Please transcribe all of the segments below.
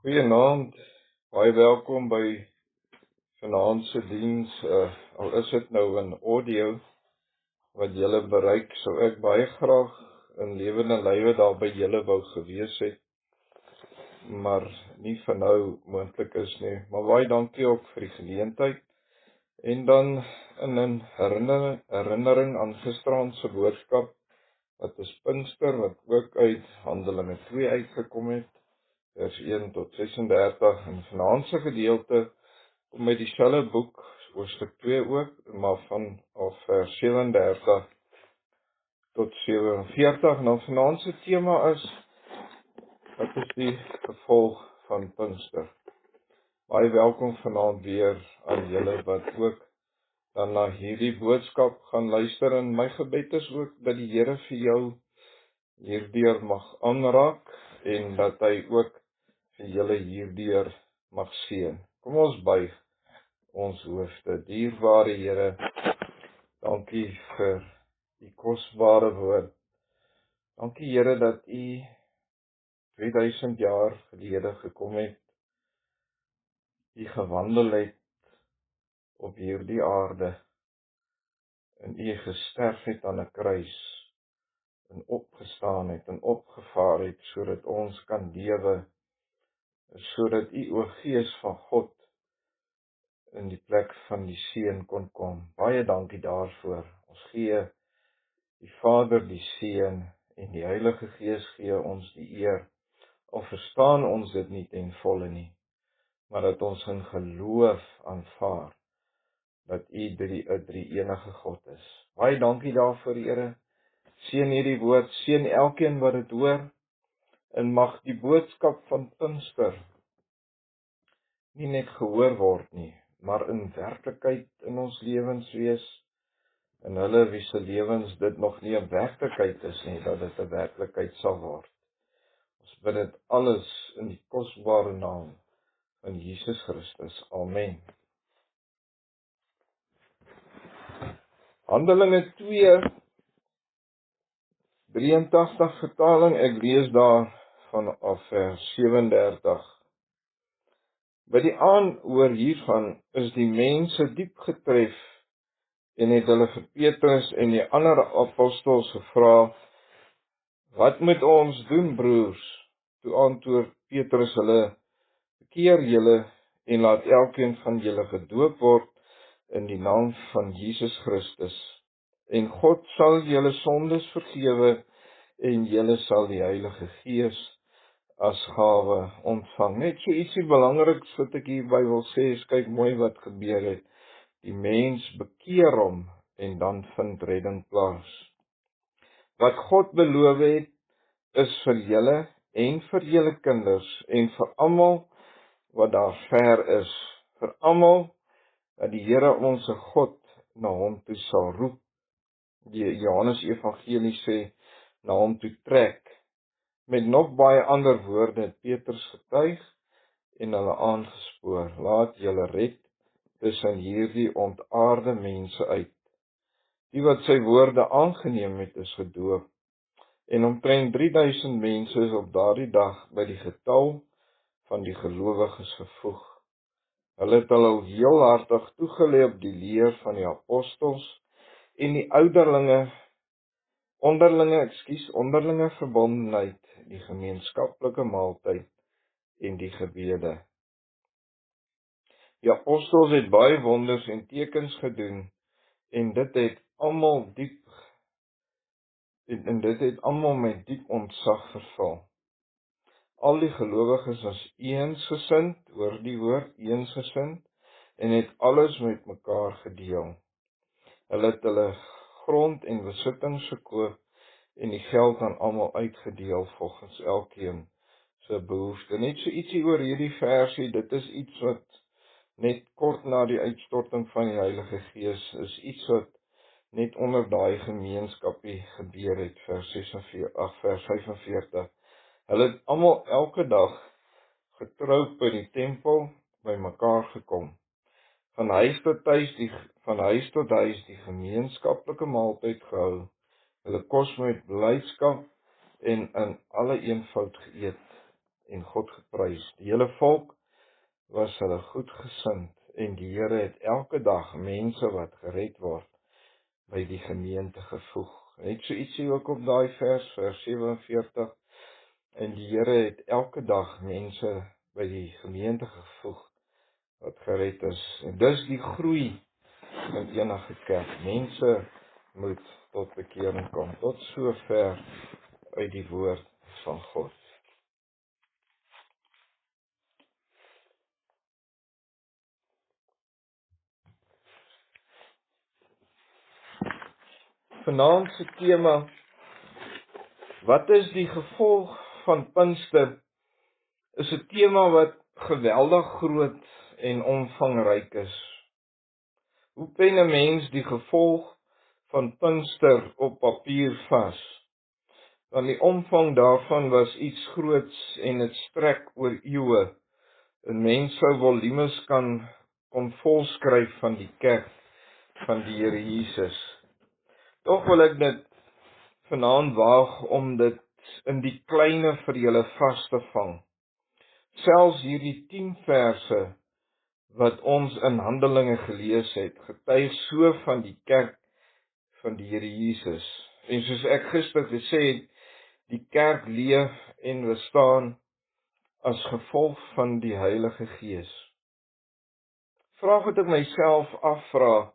Goeienaand, baie welkom by vanaand se diens. Al is dit nou in audio wat julle bereik, sou ek baie graag in lewende lywe daar by julle wou gewees het, maar nie vir nou moontlik is nie. Maar baie dankie ook vir die geleentheid. En dan in 'n herinnering aan gisteraand se boodskap, wat is Pinkster, wat ook uit Handelinge 2 uitgekom het, vers 1 tot 36, en vanaand se gedeelte kom met dieselfde boek, hoofstuk 2 ook, maar vanaf vers 37 tot 47, en dan vanaand se tema is, wat is die gevolg van Pinkster? Baie welkom vanaand weer aan julle wat ook dan na hierdie boodskap gaan luister, en my gebed is ook dat die Here vir jou hierdeur mag aanraak, en dat hy ook vir julle hierdeur mag seën. Kom ons buig ons hoofde. Dierbare Here, dankie vir die kosbare woord. Dankie Here dat U 2000 jaar gelede gekom het, U gewandel het op hierdie aarde, en U gesterf het aan 'n kruis, en opgestaan het en opgevaar het, sodat ons kan lewe, sodat U, o Gees van God, in die plek van die Seun kon kom. Baie dankie daarvoor. Ons gee die Vader, die Seun en die Heilige Gees gee ons die eer, al verstaan ons dit nie ten volle nie, maar dat ons in geloof aanvaar, dat U 'n drie-enige God is. Baie dankie daarvoor, Here. Seën hierdie woord, seën elkeen wat dit hoor, en mag die boodskap van Pinkster nie net gehoor word nie, maar in werklikheid in ons lewens wees, en hulle wie se lewens dit nog nie 'n werklikheid is nie, dat dit 'n werklikheid sal word. Ons bid dit alles in die kosbare naam van Jesus Christus. Amen. Handelinge 2:83 vertaling, ek lees daar vanaf vers 37. By die aanhoor hiervan is die mense diep getref, en het hulle vir Petrus en die ander apostels gevra, wat moet ons doen, broers? Toe antwoord Petrus hulle, bekeer julle en laat elkeen van julle gedoop word in die naam van Jesus Christus. En God sal julle sondes vergewe, en julle sal die Heilige Gees as gawe ontvang. Net so ietsie belangriks wat ek hierby wil sê, is kyk mooi wat gebeur het. Die mens bekeer hom, en dan vind redding plaas. Wat God beloof het, is vir julle en vir julle kinders, en vir almal wat daar ver is, vir almal dat die Here ons God na hom toe sal roep. Die Johannes Evangelie sê, na hom toe trek. Met nog baie ander woorde het Petrus getuig en hulle aangespoor, laat julle red tussen hierdie ontaarde mense uit. Die wat sy woorde aangeneem het, is gedoop, en omtrent 3000 mense is op daardie dag by die getal van die gelowiges gevoeg. Hulle het al heel hartig toegelê op die leer van die apostels en die onderlinge verbondenheid, die gemeenskaplike maaltyd en die gebede. Die apostels het baie wonders en tekens gedoen, en dit het almal met diep ontzag vervul. Al die gelowiges was eensgesind, hoor die woord, eensgesind, en het alles met mekaar gedeel. Hulle het hulle grond en besittings verkoop, en die geld aan almal uitgedeel volgens elkeen se behoefte. Net so ietsie oor hierdie versie, dit is iets wat net kort na die uitstorting van die Heilige Gees is, iets wat net onder daai gemeenskapie gebeur het, vers 45. Hulle het almal elke dag getrou by die tempel by mekaar gekom. Van huis tot huis die gemeenskaplike maaltyd gehou, hulle kos met blydskap en in alle eenvoud geëet en God geprys. Die hele volk was hulle goedgesind en die Here het elke dag mense wat gered word by die gemeente gevoeg. Net so ietsie ook op daai vers 47, en die Here het elke dag mense by die gemeente gevoeg wat gered is. En dis die groei in enige kerk. Mense moet tot bekering kom. Tot sover uit die woord van God. Vanaand se tema: wat is die gevolg van Pinkster? Is 'n tema wat geweldig groot en omvangryk is. Hoe pen 'n mens die gevolg van Pinkster op papier vas? Want die omvang daarvan was iets groots en dit strek oor eeue. 'n Mens sou volumes kon volskryf van die kerk van die Here Jesus. Tog wil ek dit vanaand waag om dit in die kleine vir julle vas te vang. Selfs hierdie 10 verse wat ons in Handelinge gelees het, getuig so van die kerk van die Here Jesus. En soos ek gister gesê het, die kerk leef en bestaan as gevolg van die Heilige Gees. Vraag wat ek myself afvra: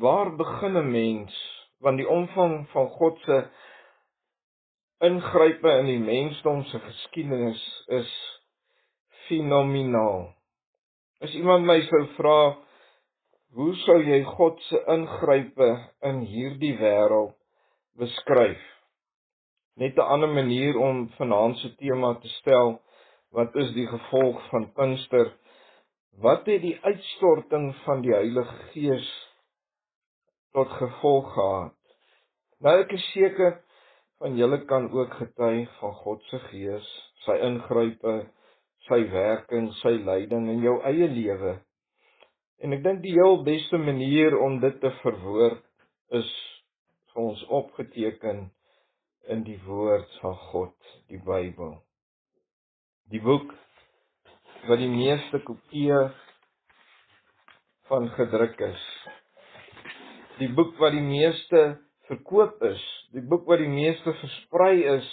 waar begin 'n mens? Want die omvang van God se ingrype in die mensdom se geskiedenis is fenomenaal. As iemand my sou vra, hoe sou jy God se ingrype in hierdie wêreld beskryf? Net 'n ander manier om vanaand se tema te stel: wat is die gevolg van Pinkster? Wat het die uitstorting van die Heilige Gees tot gevolg gehad? Nou, ek is seker van julle kan ook getuig van God se Gees, sy ingrype, sy werking, sy leiding in jou eie lewe. En ek dink die heel beste manier om dit te verwoord is vir ons opgeteken in die woord van God, die Bybel. Die boek wat die meeste kopieë van gedruk is. Die boek wat die meeste verkoop is. Die boek wat die meeste versprei is.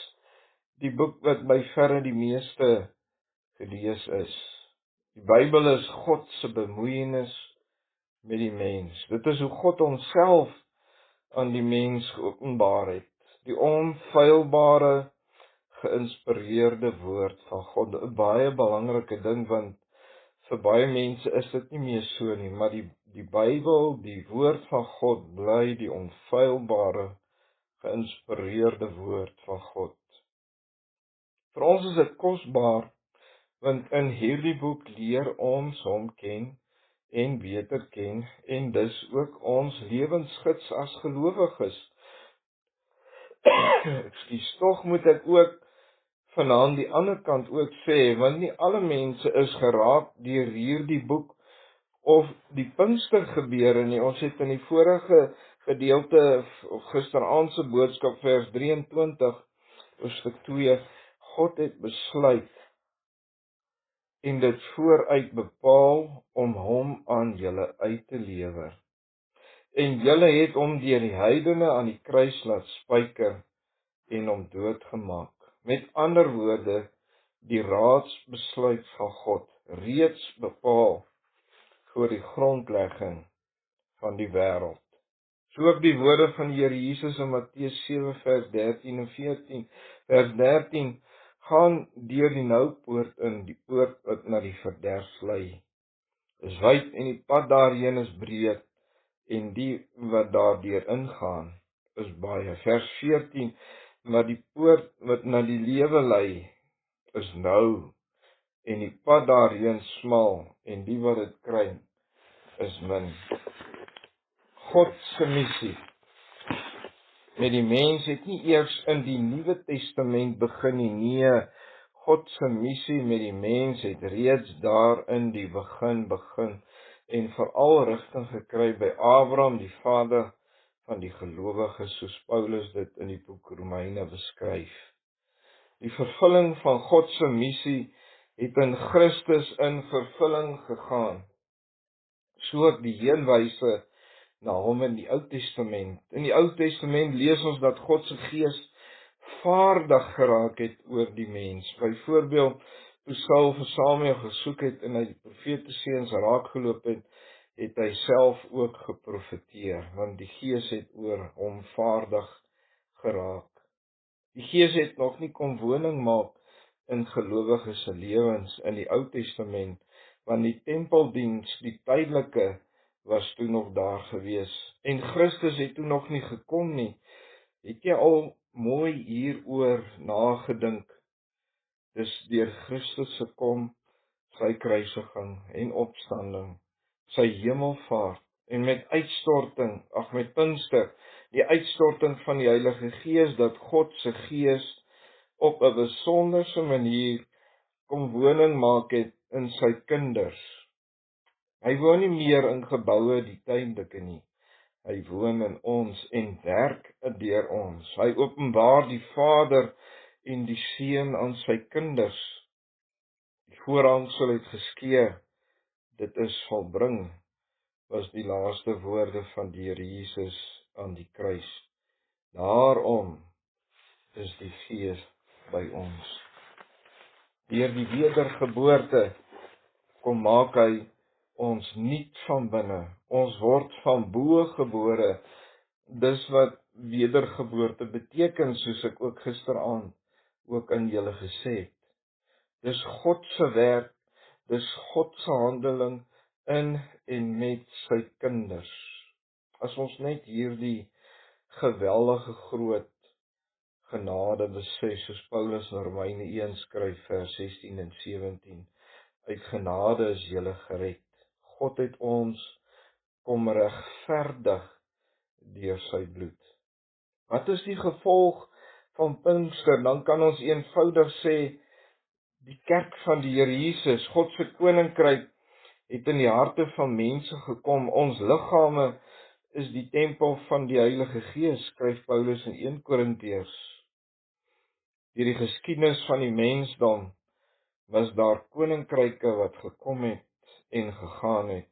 Die boek wat by verre die meeste gelees is. Die Bybel is God se bemoeienis met die mens. Dit is hoe God homself aan die mens geopenbaar het. Die onfeilbare, geïnspireerde woord van God. 'n baie belangrike ding, want vir baie mense is dit nie meer so nie, maar die Bybel, die woord van God, bly die onfeilbare, geïnspireerde woord van God. Vir ons is dit kosbaar, want in hierdie boek leer ons hom ken en beter ken, en dis ook ons lewensgids as gelowiges. Ekskuus, tog moet ek ook vanaand die ander kant ook sê, want nie alle mense is geraak deur hierdie boek of die Pinkster gebeure nie. Ons het in die vorige gedeelte, of gisteraand se boodskap, vers 23, hoofstuk 2, God het besluit en dit vooruit bepaal om hom aan julle uit te lewer. En julle het hom deur die heidene aan die kruis laat spyker en hom doodgemaak. Met ander woorde, die raadsbesluit van God, reeds bepaal voor die grondlegging van die wêreld. So ook die woorde van die Here Jesus in Matteus 7 vers 13 en 14. Vers 13: gaan deur die nou poort in, die poort wat na die verderf lei. Is wyd en die pad daarheen is breed, en die wat daardeur ingaan is baie. Vers 14: maar die poort wat na die lewe lei is nou, en die pad daarheen smal, en die wat dit kry is min. God se missie met die mens het nie eers in die Nuwe Testament begin nie. Nee, God se missie met die mens het reeds daar in die begin en veral rigting gekry by Abraham, die vader van die gelowiges, soos Paulus dit in die boek Romeine beskryf. Die vervulling van God se missie het in Christus in vervulling gegaan. So ook die heelwyse na hom in die Ou Testament. In die Ou Testament lees ons dat God se Gees vaardig geraak het oor die mens. Byvoorbeeld, toe Saul vir Samuel gesoek het en hy die profete seuns raakgeloop het, het hy self ook geprofeteer, want die Gees het oor hom vaardig geraak. Die Gees het nog nie kom woning maak in gelowiges se lewens in die Ou Testament, want die tempeldiens, die tydelike, was toe nog daar gewees. En Christus het toe nog nie gekom nie. Het jy al mooi hieroor nagedink? Dis deur Christus se kom, sy kruisiging en opstanding, sy hemelvaart en met Pinkster, die uitstorting van die Heilige Gees, dat God se Gees op 'n besonderse manier kom woning maak het in sy kinders. Hy woon nie meer in geboue, die tydelike nie. Hy woon in ons en werk deur ons. Hy openbaar die Vader en die Seun aan sy kinders. Die voorhangsel het geskeur, dit is volbring, was die laaste woorde van die Here Jesus aan die kruis. Daarom is die Gees by ons. Deur die wedergeboorte kom maak hy ons nuut van binne. Ons word van bo gebore. Dis wat wedergeboorte beteken, soos ek ook gisteraand ook aan julle gesê het. Dis God se werk, dis God se handeling in en met sy kinders. As ons net hierdie geweldige groot genade besef, soos Paulus in Romeine 1 skryf vers 16 en 17, uit genade is julle gered. God het ons kom regverdig deur sy bloed. Wat is die gevolg van Pinkster? Dan kan ons eenvoudig sê, die kerk van die Here Jesus, God se koninkryk, het in die harte van mense gekom. Ons liggame is die tempel van die Heilige Gees, skryf Paulus in 1 Korintiërs. Deur die geskiedenis van die mensdom was daar koninkryke wat gekom het en gegaan het.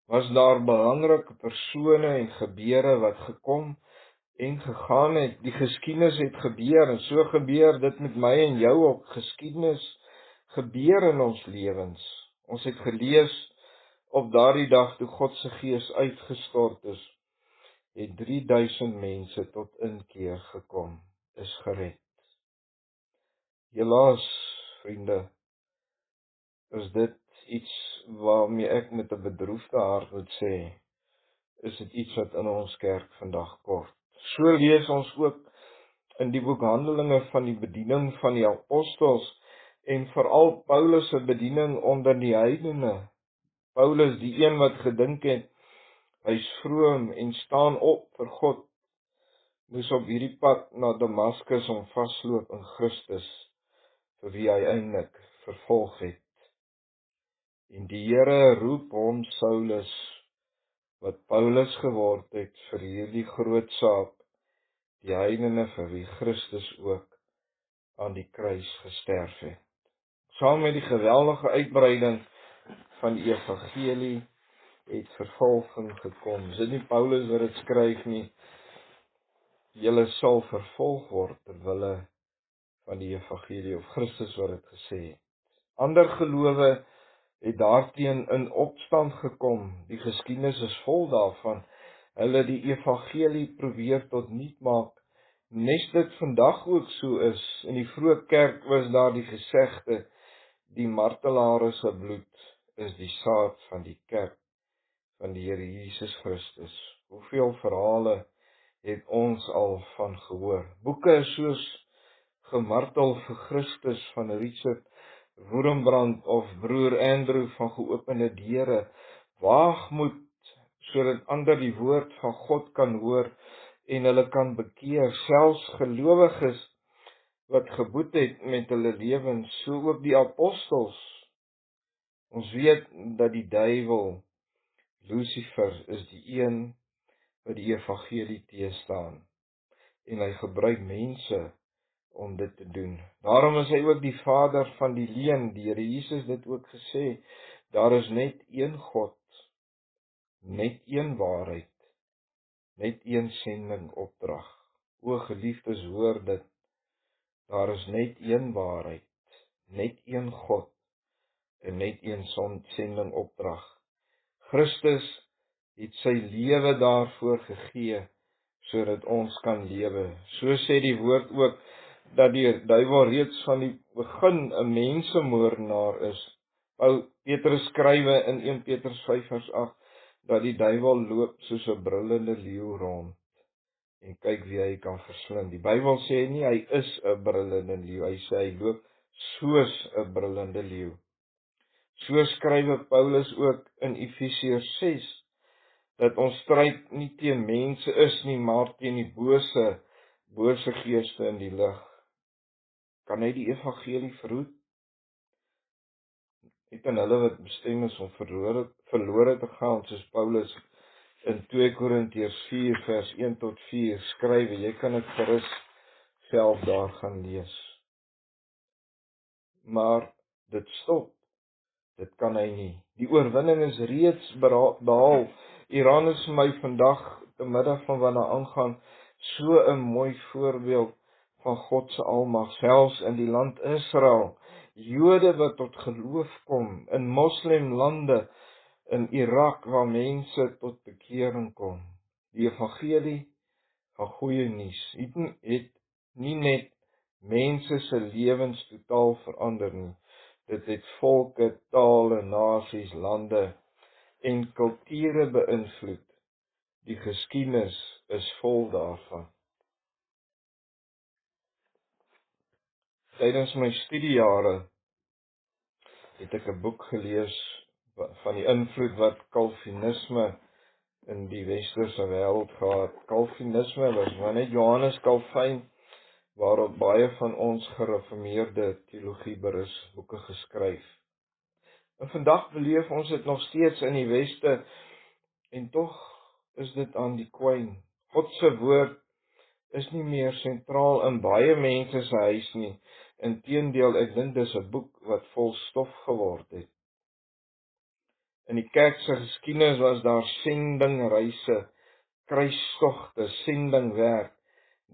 Was daar belangrike persone en gebeure wat gekom en gegaan het. Die geskiedenis het gebeur en so gebeur dit met my en jou ook. Geskiedenis gebeur in ons lewens. Ons het gelees op daardie dag toe God se Gees uitgestort is, het 3000 mense tot inkeer gekom, is gered. Helaas, vriende, is dit iets waarmee ek met 'n bedroefde hart moet sê, is dit iets wat in ons kerk vandag kort. So lees ons ook in die boek Handelinge van die bediening van die apostels en veral Paulus se bediening onder die heidene. Paulus, die een wat gedink het, hy's vroom en staan op vir God, moes op hierdie pad na Damaskus om vasloop in Christus, vir wie hy eintlik vervolg het. En die Here roep hom Saulus, wat Paulus geword het, vir hierdie groot saak, die heidene vir wie Christus ook aan die kruis gesterf het. Saam met die geweldige uitbreiding van die evangelie het vervolging gekom. Dis nie Paulus wat dit skryf nie. Julle sal vervolg word ter wille van die evangelie, of Christus wat dit gesê het. Ander gelowe het daarteen in opstand gekom. Die geskiedenis is vol daarvan. Hulle die evangelie probeer tot nuut maak. Nes dit vandag ook so is. In die vroeë kerk was daar die gesegde, die martelare se bloed is die saad van die kerk van die Here Jesus Christus. Hoeveel verhale het ons al van gehoor? Boeke soos Gemartel vir Christus van Richard Wurmbrand of broer Andrew van Geopende Deure, Waagmoed, sodat ander die woord van God kan hoor en hulle kan bekeer, selfs gelowiges wat geboet het met hulle lewens, so ook die apostels. Ons weet dat die duiwel, Lucifer, is die een wat die evangelie teestaan en hy gebruik mense om dit te doen. Daarom is hy ook die vader van die leuen. Die Here Jesus dit ook gesê, daar is net een God, net een waarheid, net een sending opdrag. O geliefdes, hoor dit, daar is net een waarheid, net een God, en net een sending opdrag. Christus het sy lewe daarvoor gegee, sodat ons kan lewe. So sê die woord ook, dat die duiwel reeds van die begin 'n mensemoordenaar is. Petrus skrywe in 1 Petrus 5 vers 8, dat die duiwel loop soos 'n brullende leeu rond, en kyk wie hy kan verslind. Die Bybel sê nie hy is 'n brullende leeu, hy sê hy loop soos 'n brullende leeu. So skrywe Paulus ook in Efesiërs 6, dat ons stryd nie teen mense is nie, maar teen die bose geeste in die lig. Kan hy die evangelie verhoed? Net aan hulle wat bestem is om verlore te gaan, soos Paulus in 2 Korintiërs 4 vers 1 tot 4 skryf. Jy kan dit gerus self daar gaan lees. Maar dit stop. Dit kan hy nie. Die oorwinning is reeds behaal. Iran is vir my vandag, te middag van wat daar aangaan, so 'n mooi voorbeeld van God se almag, selfs in die land Israel. Jode wat tot geloof kom, in moslimlande, in Irak, waar mense tot bekering kom. Die evangelie van goeie nuus het nie net mense se lewens totaal verander nie. Dit het volke, tale, nasies, lande en kulture beïnvloed. Die geskiedenis is vol daarvan. Tydens my studiejare het ek 'n boek gelees van die invloed wat Calvinisme in die westerse wêreld gehad. Calvinisme was maar net Johannes Calvin, waarop baie van ons gereformeerde teologie berus boeke geskryf. En vandag beleef ons dit nog steeds in die weste, en tog is dit aan die kwyn. God se woord is nie meer sentraal in baie mense se huis nie. Inteendeel, ek dink dis 'n boek wat vol stof geword het. In die kerk se geskiedenis was daar sendingreise, kruistogte, sendingwerk,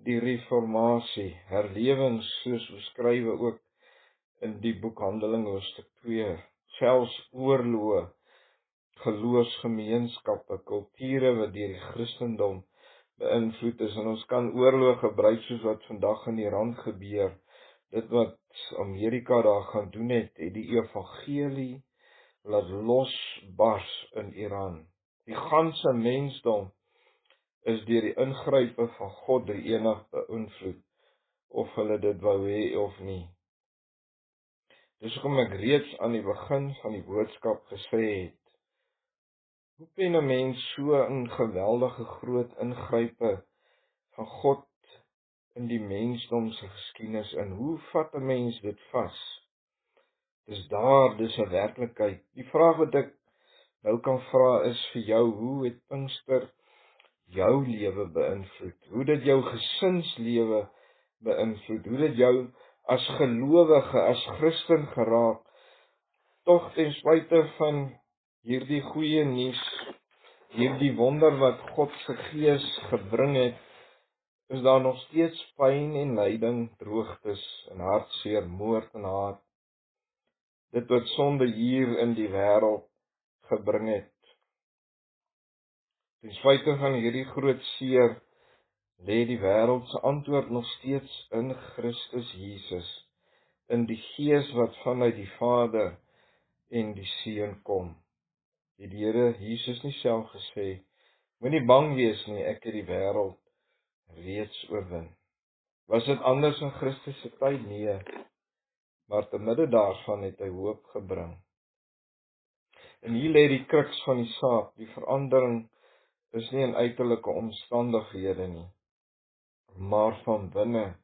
die reformatie, herlewings soos beskrywe ook in die boek Handelinge hoofstuk 2, selfs oorloë, geloofsgemeenskappe, kulture wat deur die Christendom beïnvloed is, en ons kan oorlog gebruik soos wat vandag in Iran gebeur. Dit wat Amerika daar gaan doen het die evangelie laat losbars in Iran. Die ganse mensdom is deur die ingrype van God drie-enig beïnvloed, of hulle dit wou hê of nie. Dis hoekom ek reeds aan die begin van die boodskap gesê het, hoe kan 'n mens so 'n geweldige groot ingrype van God in die mensdom se geskiedenis in? Hoe vat 'n mens dit vas? Dis 'n werklikheid. Die vraag wat ek nou kan vra is vir jou, hoe het Pinkster jou lewe beïnvloed? Hoe het dit jou gesinslewe beïnvloed? Hoe het dit jou as gelowige, as Christen geraak? Tog ten spyte van hierdie goeie nuus, hierdie wonder wat God se Gees gebring het, is daar nog steeds pyn en lyding, droogtes en hartseer, moord en haat. Dit wat sonde hier in die wêreld gebring het. Ten spyte van hierdie groot seer, lê die wêreld se antwoord nog steeds in Christus Jesus, in die Gees wat vanuit die Vader en die Seun kom. Die Here Jesus nie self gesê, moenie bang wees nie, ek het die wêreld reeds oorwin. Was dit anders in Christus se tyd? Nee, maar te midde daarvan het hy hoop gebring. En hier lê die kruks van die saak. Die verandering is nie in uiterlike omstandighede nie, maar van binne,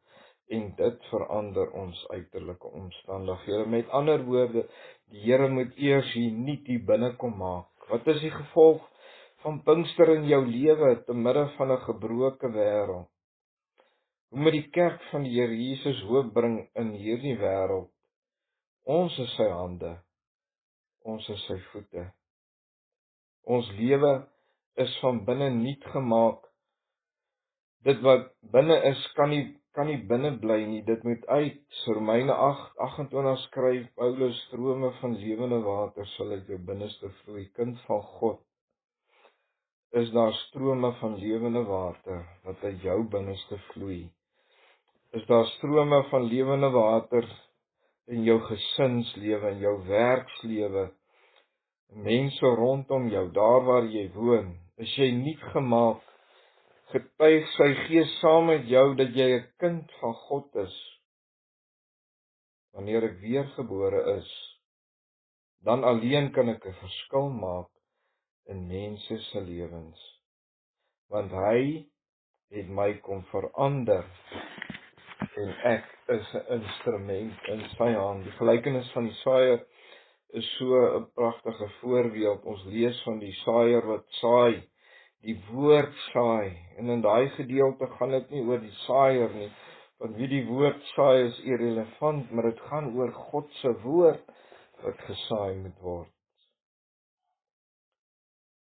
en dit verander ons uiterlike omstandighede. Met ander woorde, die Here moet eers hier nuut hier binne kom maak. Wat is die gevolg van Pinkster in jou lewe te midde van 'n gebroke wêreld? Hoe moet die kerk van die Here Jesus hoop bring in hierdie wêreld? Ons is sy hande, ons is sy voete. Ons lewe is van binne nuut gemaak. Dit wat binne is, kan nie binne bly nie, dit moet uit. Romeine 8:28 skryf Paulus, strome van lewende water sal uit jou binneste vloei. Kind van God, is daar strome van lewende water wat uit jou binneste vloei. Is daar strome van lewende water in jou gesinslewe, in jou werkslewe, mense rondom jou, daar waar jy woon. Is jy nuut gemaak? Getuig sy Gees saam met jou dat jy 'n kind van God is. Wanneer ek weergebore is, dan alleen kan ek 'n verskil maak in mense se lewens. Want hy het my kom verander en ek is 'n instrument in sy hand. Die gelykenis van die saaiër is so 'n pragtige voorbeeld. Ons lees van die saaiër wat saai, die woord saai. En in daai gedeelte gaan dit nie oor die saaiër nie, want wie die woord saai is irrelevant, maar dit gaan oor God se woord wat gesaai moet word.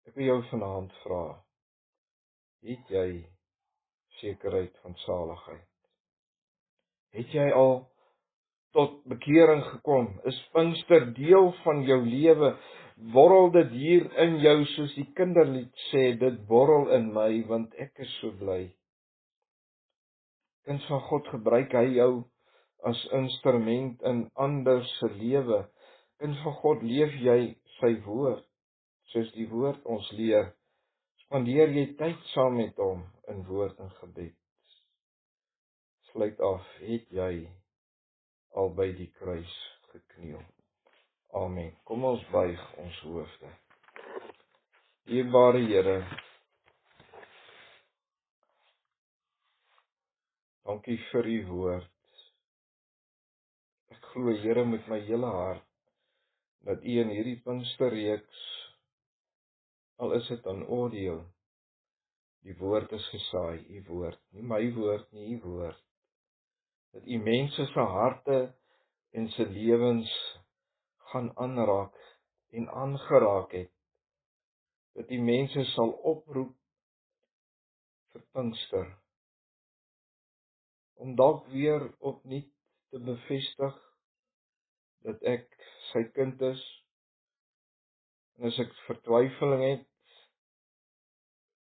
Ek wil jou vanaand vra, het jy sekerheid van saligheid? Het jy al tot bekering gekom? Is Pinkster deel van jou lewe? Borrel dit hier in jou, soos die kinderlied sê, dit borrel in my, want ek is so bly. Kind van God, gebruik hy jou as instrument in ander se lewe. Kind van God, leef jy sy woord, soos die woord ons leer. Spandeer jy tyd saam met hom in woord en gebed. Sluit af, het jy al by die kruis gekniel? Amen. Kom ons buig ons hoofde. Dierbare Here, dankie vir u woord. Ek glo, Here, met my hele hart, dat u in hierdie Pinksterreeks, al is dit aan audio, die woord is gesaai, u woord, nie my woord nie, u woord. Dat u mense se harte en se lewens gaan aanraak en aangeraak het. Dat die mense sal oproep vir Pinkster, om dalk weer opnuut te bevestig dat ek sy kind is, en as ek vertwyfeling het,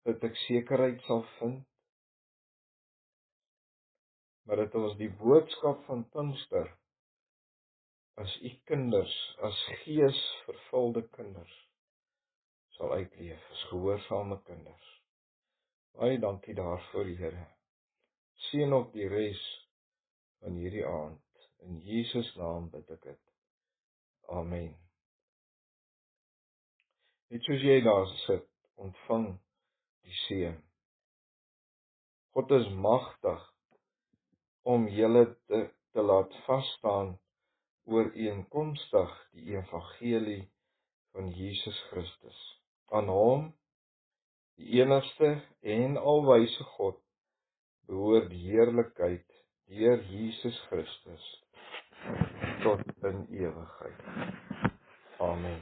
dat ek sekerheid sal vind, maar dat ons die boodskap van Pinkster as u kinders, as geesvervulde kinders, sal uitleef, as gehoorsame kinders. Baie dankie daarvoor, Here. Seën op die res van hierdie aand. In Jesus naam bid ek dit. Amen. Net soos jy daar sit, ontvang die seën. God is magtig om julle te laat vasstaan ooreenkomstig die evangelie van Jesus Christus. Aan hom, die enigste en alwyse God, behoort die heerlikheid deur Jesus Christus tot in ewigheid. Amen.